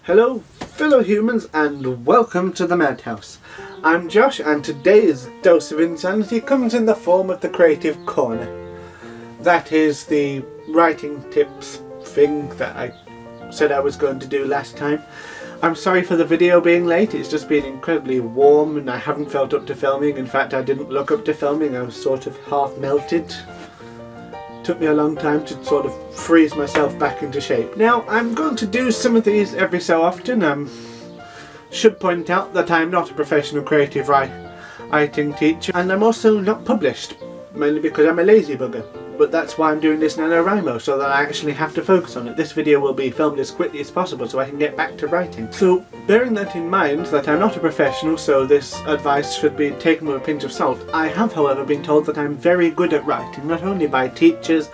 Hello fellow humans and welcome to the Madhouse. I'm Josh and today's dose of insanity comes in the form of the Creative Corner. That is the writing tips thing that I said I was going to do last time. I'm sorry for the video being late, it's just been incredibly warm and I haven't felt up to filming. In fact, I didn't look up to filming, I was sort of half melted. Took me a long time to sort of freeze myself back into shape. Now I'm going to do some of these every so often. Should point out that I'm not a professional creative writing teacher and I'm also not published, mainly because I'm a lazy bugger. But that's why I'm doing this NaNoWriMo, so that I actually have to focus on it. This video will be filmed as quickly as possible so I can get back to writing. So bearing that in mind, that I'm not a professional, so this advice should be taken with a pinch of salt, I have however been told that I'm very good at writing, not only by teachers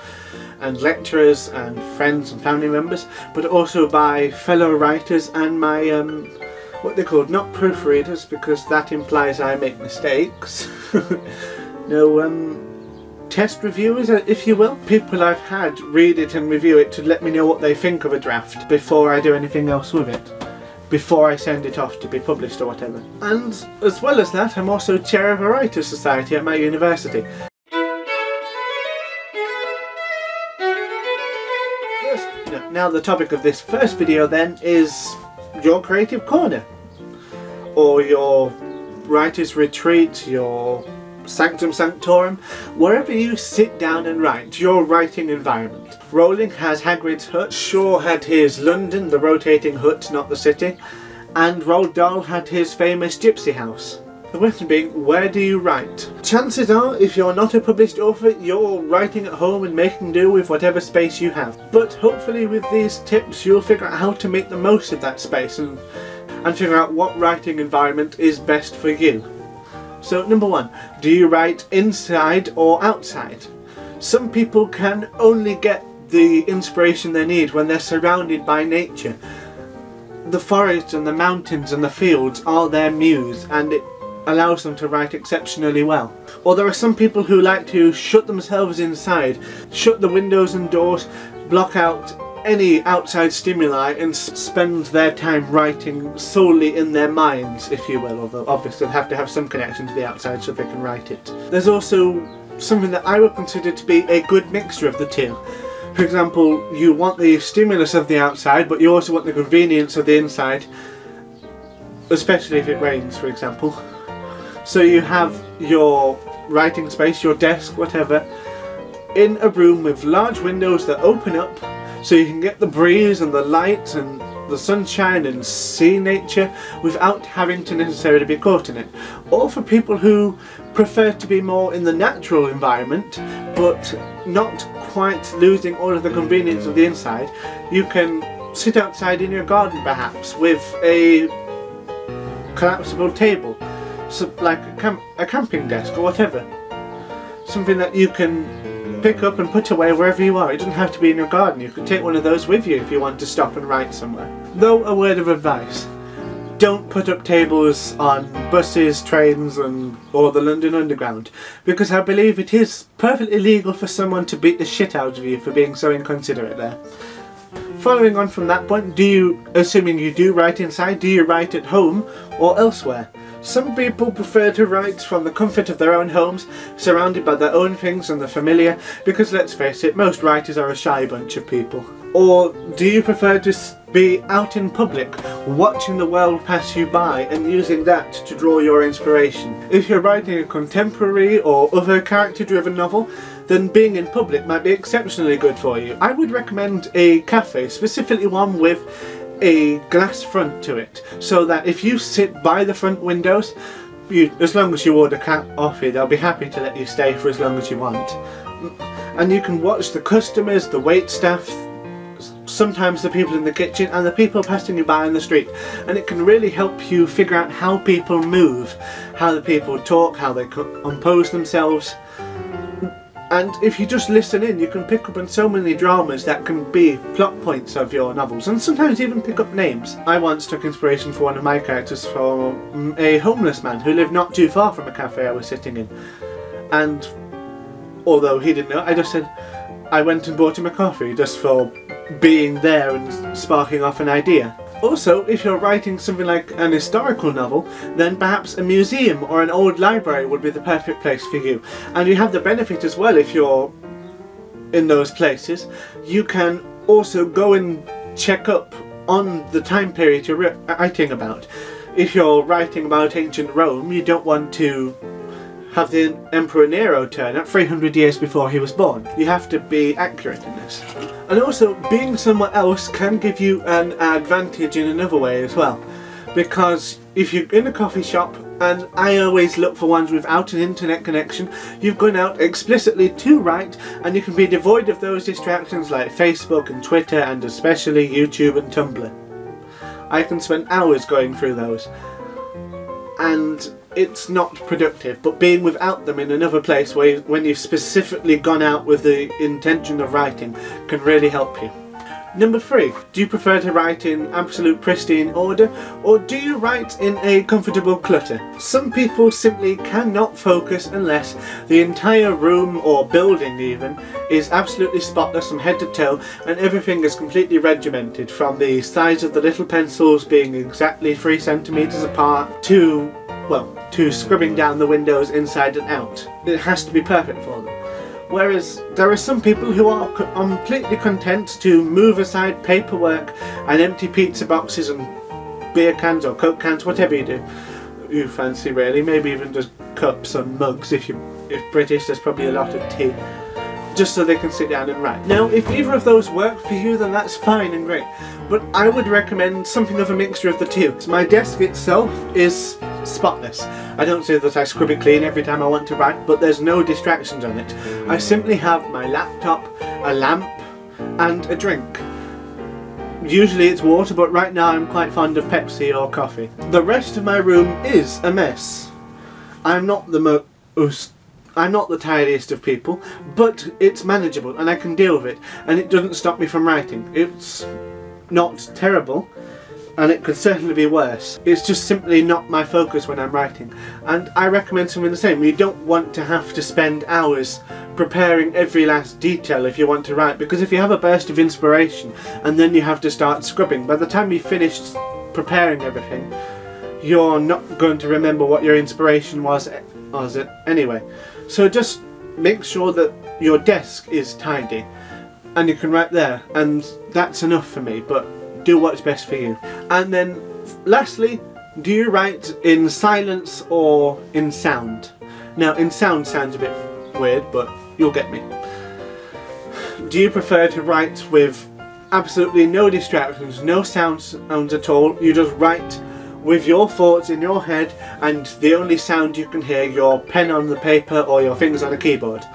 and lecturers and friends and family members, but also by fellow writers and my what they're called, not proofreaders, because that implies I make mistakes. No, test reviewers, if you will. People I've had read it and review it to let me know what they think of a draft before I do anything else with it, before I send it off to be published or whatever. And as well as that, I'm also chair of a writers' society at my university. Now the topic of this first video then is your creative corner, or your writer's retreat, your sanctum sanctorum, wherever you sit down and write, your writing environment. Rowling has Hagrid's hut, Shaw had his London, the rotating hut, not the city, and Roald Dahl had his famous gypsy house. The question being, where do you write? Chances are, if you're not a published author, you're writing at home and making do with whatever space you have. But hopefully with these tips you'll figure out how to make the most of that space and figure out what writing environment is best for you. So number one, do you write inside or outside? Some people can only get the inspiration they need when they're surrounded by nature. The forests and the mountains and the fields are their muse and it allows them to write exceptionally well. Or there are some people who like to shut themselves inside, shut the windows and doors, block out any outside stimuli and spend their time writing solely in their minds, if you will, although obviously they have to have some connection to the outside so they can write it. There's also something that I would consider to be a good mixture of the two. For example, you want the stimulus of the outside but you also want the convenience of the inside, especially if it rains, for example. So you have your writing space, your desk, whatever, in a room with large windows that open up so you can get the breeze and the light and the sunshine and see nature without having to necessarily be caught in it. Or for people who prefer to be more in the natural environment but not quite losing all of the convenience of the inside, you can sit outside in your garden perhaps with a collapsible table, so like a camping desk or whatever. Something that you can pick up and put away wherever you are. It doesn't have to be in your garden. You could take one of those with you if you want to stop and write somewhere. Though, a word of advice. Don't put up tables on buses, trains or the London Underground, because I believe it is perfectly legal for someone to beat the shit out of you for being so inconsiderate there. Following on from that point, assuming you do write inside, do you write at home or elsewhere? Some people prefer to write from the comfort of their own homes, surrounded by their own things and the familiar, because let's face it, most writers are a shy bunch of people. Or do you prefer to be out in public, watching the world pass you by and using that to draw your inspiration? If you're writing a contemporary or other character-driven novel, then being in public might be exceptionally good for you. I would recommend a cafe, specifically one with a glass front to it, so that if you sit by the front windows, as long as you order coffee, they'll be happy to let you stay for as long as you want. And you can watch the customers, the wait staff, sometimes the people in the kitchen and the people passing you by on the street, and it can really help you figure out how people move, how the people talk, how they compose themselves. And if you just listen in, you can pick up on so many dramas that can be plot points of your novels, and sometimes even pick up names. I once took inspiration for one of my characters from a homeless man who lived not too far from a cafe I was sitting in. And although he didn't know, I just said, I went and bought him a coffee just for being there and sparking off an idea. Also, if you're writing something like an historical novel, then perhaps a museum or an old library would be the perfect place for you. And you have the benefit as well, if you're in those places, you can also go and check up on the time period you're writing about. If you're writing about ancient Rome, you don't want to have the Emperor Nero turn up 300 years before he was born. You have to be accurate in this. And also, being somewhere else can give you an advantage in another way as well. Because if you're in a coffee shop, and I always look for ones without an internet connection, you've gone out explicitly to write, and you can be devoid of those distractions like Facebook and Twitter, and especially YouTube and Tumblr. I can spend hours going through those, and it's not productive, but being without them in another place when you've specifically gone out with the intention of writing can really help you. Number 3, do you prefer to write in absolute pristine order, or do you write in a comfortable clutter? Some people simply cannot focus unless the entire room or building even is absolutely spotless from head to toe, and everything is completely regimented, from the size of the little pencils being exactly 3 centimeters apart to scrubbing down the windows inside and out. It has to be perfect for them. Whereas there are some people who are completely content to move aside paperwork and empty pizza boxes and beer cans or Coke cans, whatever you fancy really, maybe even just cups and mugs if British, there's probably a lot of tea, just so they can sit down and write. Now, if either of those work for you, then that's fine and great, but I would recommend something of a mixture of the two. So my desk itself is spotless. I don't say that I scrub it clean every time I want to write, but there's no distractions on it. I simply have my laptop, a lamp, and a drink. Usually it's water, but right now I'm quite fond of Pepsi or coffee. The rest of my room is a mess. I'm not the tidiest of people, but it's manageable and I can deal with it, and it doesn't stop me from writing. It's not terrible, and it could certainly be worse. It's just simply not my focus when I'm writing, and I recommend something the same. You don't want to have to spend hours preparing every last detail if you want to write, because if you have a burst of inspiration and then you have to start scrubbing, by the time you've finished preparing everything, you're not going to remember what your inspiration was anyway. So just make sure that your desk is tidy and you can write there, and that's enough for me, but do what's best for you. And then lastly, do you write in silence or in sound? Now, in sound sounds a bit weird, but you'll get me. Do you prefer to write with absolutely no distractions, no sounds at all? You just write with your thoughts in your head, and the only sound you can hear, your pen on the paper or your fingers on a keyboard.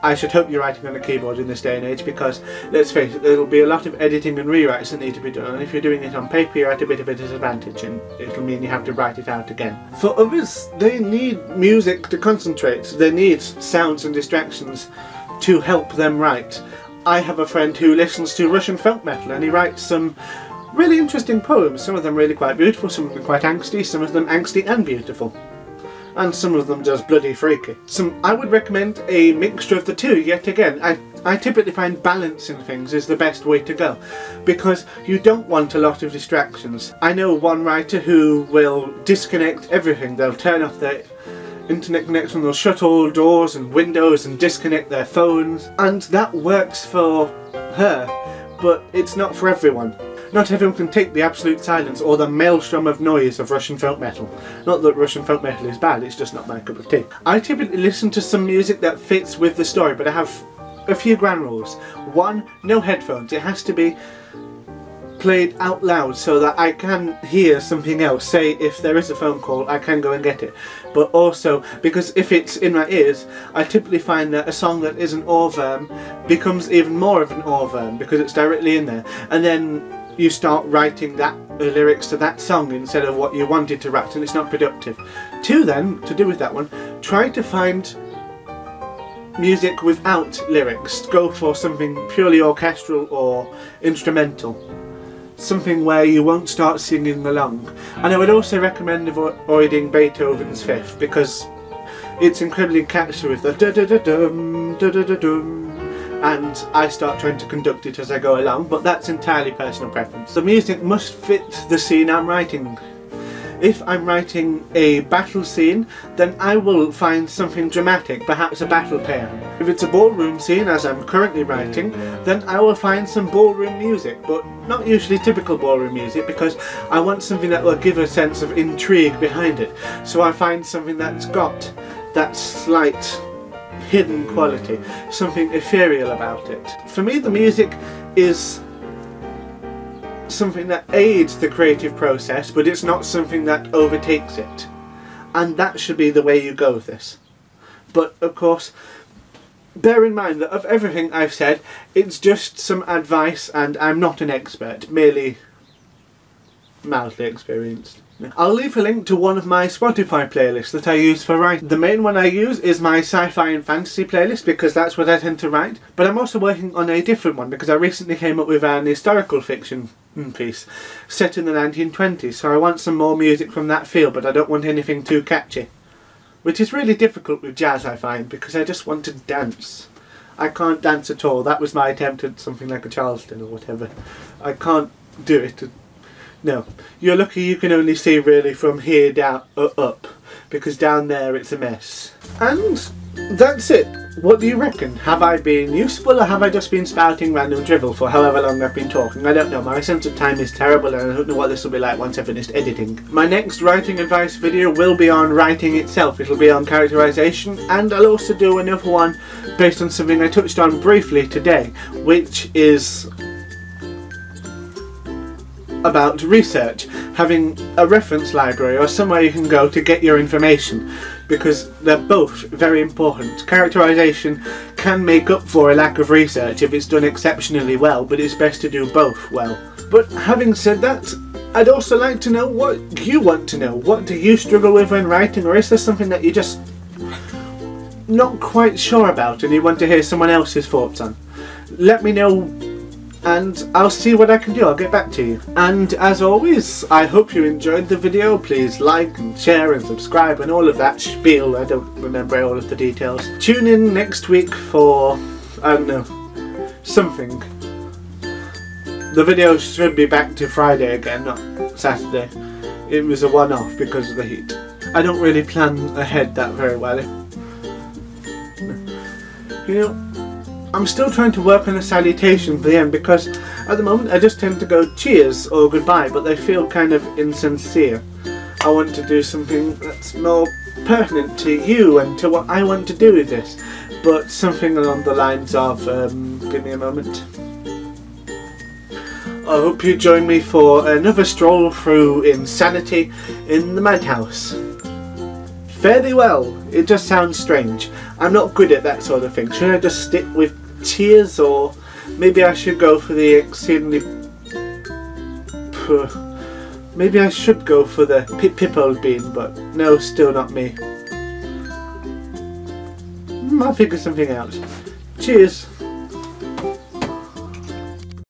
I should hope you're writing on a keyboard in this day and age, because let's face it, there'll be a lot of editing and rewrites that need to be done, and if you're doing it on paper you're at a bit of a disadvantage, and it'll mean you have to write it out again. For others, they need music to concentrate, they need sounds and distractions to help them write. I have a friend who listens to Russian folk metal, and he writes some really interesting poems, some of them really quite beautiful, some of them quite angsty, some of them angsty and beautiful, and some of them just bloody freaky. I would recommend a mixture of the two. Yet again, I typically find balancing things is the best way to go, because you don't want a lot of distractions. I know one writer who will disconnect everything. They'll turn off their internet connection, they'll shut all doors and windows and disconnect their phones, and that works for her, but it's not for everyone. Not everyone can take the absolute silence or the maelstrom of noise of Russian folk metal. Not that Russian folk metal is bad, it's just not my cup of tea. I typically listen to some music that fits with the story, but I have a few ground rules. 1, no headphones. It has to be played out loud so that I can hear something else. Say if there is a phone call, I can go and get it. But also, because if it's in my ears, I typically find that a song that is an ohrwurm becomes even more of an ohrwurm because it's directly in there. And then you start writing the lyrics to that song instead of what you wanted to write, and it's not productive. 2 then, to do with that one, try to find music without lyrics. Go for something purely orchestral or instrumental. Something where you won't start singing along. And I would also recommend avoiding Beethoven's Fifth, because it's incredibly catchy with the da-da-da-dum, da-da-da-dum, and I start trying to conduct it as I go along, but that's entirely personal preference. The music must fit the scene I'm writing. If I'm writing a battle scene, then I will find something dramatic, perhaps a battle paean. If it's a ballroom scene, as I'm currently writing, then I will find some ballroom music, but not usually typical ballroom music, because I want something that will give a sense of intrigue behind it. So I find something that's got that slight hidden quality, something ethereal about it. For me, the music is something that aids the creative process, but it's not something that overtakes it. And that should be the way you go with this. But of course, bear in mind that of everything I've said, it's just some advice and I'm not an expert, merely mildly experienced. I'll leave a link to one of my Spotify playlists that I use for writing. The main one I use is my sci-fi and fantasy playlist because that's what I tend to write, but I'm also working on a different one because I recently came up with an historical fiction piece set in the 1920s, so I want some more music from that field, but I don't want anything too catchy. Which is really difficult with jazz, I find, because I just want to dance. I can't dance at all. That was my attempt at something like a Charleston or whatever. I can't do it. No, you're lucky you can only see really from here down up, because down there it's a mess. And that's it. What do you reckon? Have I been useful, or have I just been spouting random drivel for however long I've been talking? I don't know. My sense of time is terrible and I don't know what this will be like once I've finished editing. My next writing advice video will be on writing itself. It'll be on characterization, and I'll also do another one based on something I touched on briefly today, which is about research, having a reference library or somewhere you can go to get your information, because they're both very important. Characterization can make up for a lack of research if it's done exceptionally well, but it's best to do both well. But having said that, I'd also like to know what you want to know. What do you struggle with when writing, or is there something that you're just not quite sure about and you want to hear someone else's thoughts on? Let me know and I'll see what I can do. I'll get back to you. And as always, I hope you enjoyed the video. Please like and share and subscribe and all of that spiel. I don't remember all of the details. Tune in next week for, I don't know, something. The video should be back to Friday again, not Saturday. It was a one-off because of the heat. I don't really plan ahead that very well. You know, I'm still trying to work on a salutation for the end, because at the moment I just tend to go cheers or goodbye, but they feel kind of insincere. I want to do something that's more pertinent to you and to what I want to do with this, but something along the lines of, give me a moment. I hope you join me for another stroll through insanity in the madhouse. Fare thee well. It just sounds strange. I'm not good at that sort of thing. Should I just stick with cheers, or maybe I should go for the exceedingly... Maybe I should go for the pip-old bean, but no, still not me. I'll figure something out. Cheers.